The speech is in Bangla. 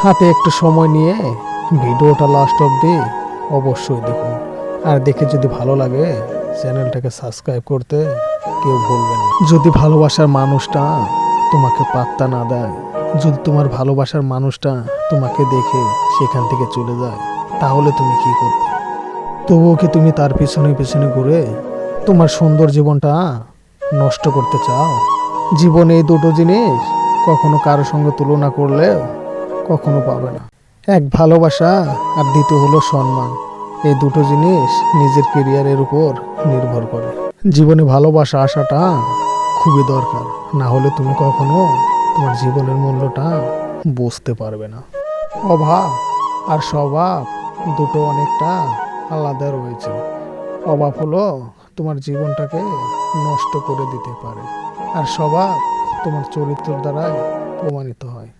হাতে একটু সময় নিয়ে ভিডিওটা লাস্ট অবধি অবশ্যই দেখুন। আর দেখে যদি ভালো লাগে চ্যানেলটাকে সাবস্ক্রাইব করতে কেউ ভুলবেন না। যদি ভালোবাসার মানুষটা তোমাকে পাত্তা না দেয়, যদি তোমার ভালোবাসার মানুষটা তোমাকে দেখে সেখান থেকে চলে যায়, তাহলে তুমি কি করবে? তবুও কি তুমি তার পিছনে পিছনে ঘুরে তোমার সুন্দর জীবনটা নষ্ট করতে চাও? জীবনে এই দুটো জিনিস কখনো কারো সঙ্গে তুলনা করলেও কখনো পাবে না। এক ভালোবাসা, আর দ্বিতীয় হলো সম্মান। এই দুটো জিনিস নিজের কেরিয়ারের উপর নির্ভর করে। জীবনে ভালোবাসা আসাটা খুবই দরকার, না হলে তুমি কখনো তোমার জীবনের মূল্যটা বুঝতে পারবে না। অভাব আর স্বভাব দুটো অনেকটা আলাদা রয়েছে। অভাব হলো তোমার জীবনটাকে নষ্ট করে দিতে পারে, আর স্বভাব তোমার চরিত্রের দ্বারাই প্রমাণিত হয়।